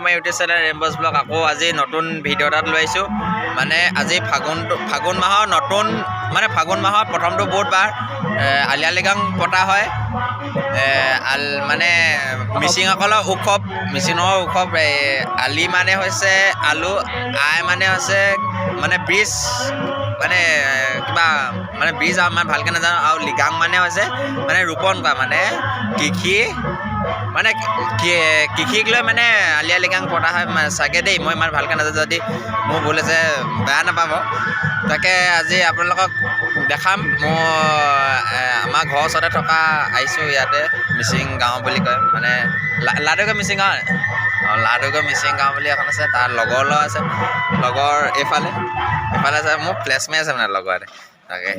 my YouTube channel ৰেইনব'জ blog আকৌ আজি নতুন ভিডিঅ' এটাত লৈ আহিছোঁ মানে আজি ফাগুন মাহৰ নতুন মানে ফাগুন মাহৰ প্ৰথমটো বুধবাৰ আলি আই লৃগাং পতা হয় মানে মিচিংসকলৰ উৎসৱ মিচিঙৰ উৎসৱ আলি মানে হৈছে আলু আই মানে হৈছে মানে ব্ৰিজ মানে কিবা মানে ব্ৰিজ আমাৰ ভালকৈ নাজানো আৰু লিগাং মানে হৈছে মানে ৰোপণ কৰা মানে কৃষি মানে কৃষিক লৈ মানে আলি আই লৃগাং পতা হয় চাগে দেই মই ইমান ভালকৈ নাজানো যদি মোৰ ভুল আছে বেয়া নাপাব তাকে আজি আপোনালোকক দেখাম মোৰ আমাৰ ঘৰৰ ওচৰতে থকা আহিছোঁ ইয়াতে মিচিং গাঁও বুলি কয় মানে লাডুগড় মিচিং গাঁও অঁ লাডুগড় মিচিং গাঁও বুলি এখন আছে তাৰ লগৰ ল'ৰা আছে লগৰ এইফালে আছে মোৰ প্লেচমেট আছে মানে লগৰ এটা তাকে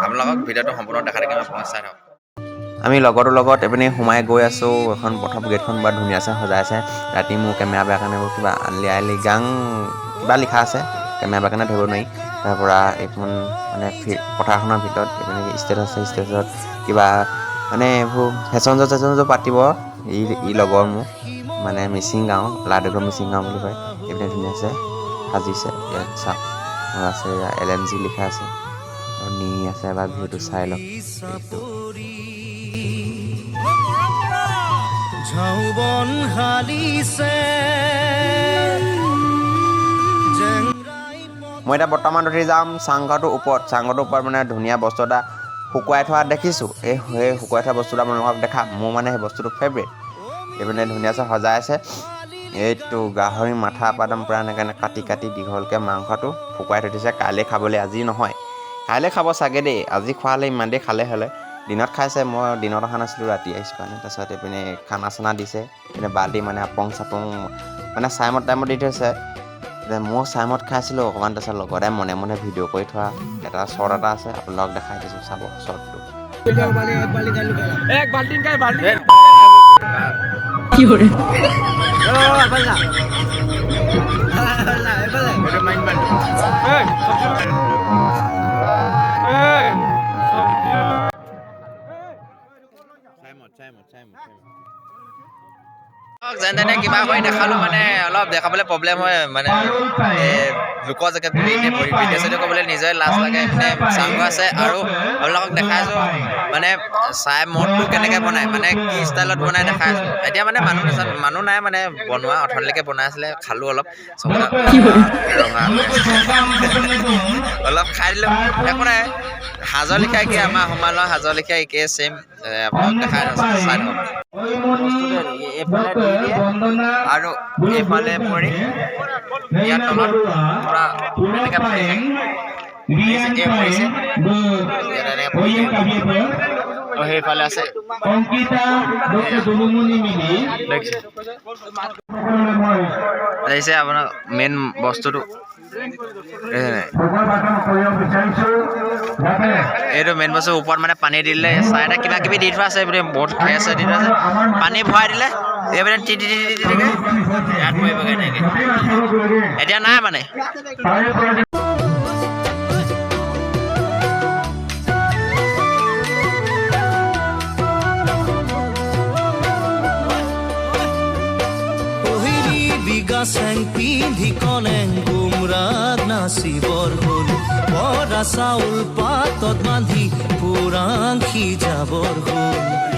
আপোনালোকক ভিডিঅ'টো সম্পূৰ্ণ দেখা দেখি আপোনালোক চাই থাকক আমি লগৰটোৰ লগত এপিনে সোমাই গৈ আছোঁ এখন প্ৰথম গেটখন বৰ ধুনীয়াছে সজাই আছে ৰাতি মোৰ কেমেৰা বেয়া কাৰণে কিবা আলি আই লৃগাং কিবা লিখা আছে কেমেৰা বেয়া কাৰণে ধৰিব নোৱাৰি তাৰপৰা এইখন মানে পথাৰখনৰ ভিতৰত এইপিনে ষ্টেজ আছে ষ্টেজত কিবা মানে এইবোৰ ফেশ্বন শ্ব'ৰ পাতিব ই লগৰ মোৰ মানে মিচিং গাঁও লাডুগড় মিচিং গাঁও বুলি কয় এইপিনে ধুনীয়াছে সাজিছে ইয়াত চাওক আছে LNG লিখা আছে আৰু নি আছে এবাৰ ভিডিঅ'টো চাই লওক ঝাউবন হালিছে মই এতিয়া বৰ্তমান উঠি যাম চাংঘৰটোৰ ওপৰত মানে ধুনীয়া বস্তু এটা শুকুৱাই থোৱা দেখিছোঁ সেই শুকুৱাই থোৱা বস্তুটো আপোনালোকক দেখাম মোৰ মানে সেই বস্তুটো ফেভৰেট এইপিনে ধুনীয়াছে সজাই আছে এইটো গাহৰি মাথা পাদম পূৰা এনেকৈ কাটি দীঘলকৈ মাংসটো শুকুৱাই থৈ দিছে কাইলৈ খাবলৈ আজি নহয় কাইলৈ খাব চাগে দেই আজি খোৱালে ইমান দেৰি খালে হ'লে দিনত খাইছে মই দিনত অহা নাছিলোঁ ৰাতি আহিছোঁ কাৰণে তাৰপিছত এইপিনে খানা চানা দিছে এইপিনে বাল্টি মানে আপং চাপং মানে চাইমত টাইমত দি থৈছে মই চাইমত খাইছিলোঁ অকণমান তাৰপিছত লগতে মনে মনে ভিডিঅ' কৰি থোৱা এটা শ্বৰ্ট এটা আছে আপোনালোকক দেখাই দিছোঁ চাব শ্বৰ্টটো কি কৰে যেনে তেনে কিবা কৰি দেখালোঁ মানে অলপ দেখাবলৈ প্ৰব্লেম হয় মানে লোকৰ জেগাত বুলি এনেই ভিডিঅ' চিডিঅ' কৰিবলৈ নিজৰে লাজ লাগে মানে চাংঘৰ আছে আৰু আপোনালোকক দেখাইছোঁ মানে চাই মদটো কেনেকৈ বনায় মানে কি ষ্টাইলত বনাই দেখাইছোঁ এতিয়া মানে মানুহ নাই মানে বনোৱা অথনিলৈকে বনাই আছিলে খালোঁ অলপ ৰঙা অলপ খাই দিলোঁ একো নাই সাজৰ লিখা কি আমাৰ সমাজৰ সাজৰ লিখা একেই ছেইম আপোনালোক দেখাই চাই থাকক এইফালে দি দিয়ে আৰু এইফালে পৰি ইয়াৰ তলত পূৰা এনেকৈ পৰিছে সেইফালে আছে দেখিছে আপোনাৰ মেইন বস্তুটো এইটো মেইন বস্তু ওপৰত মানে পানী দিলে চাইডে কিবা কিবি দি থোৱা আছে এইপিনে বহুত খাই আছে দি থোৱা আছে পানী ভৰাই দিলে এইপিনে ইয়াত পৰিবগৈ এনেকৈ এতিয়া নাই মানে চেং পিন্ধি কলেং গুমৰাগ নাচিবৰ হ'ল বৰা চাউল পাতত বান্ধি পুৰাং সিজাবৰ হ'ল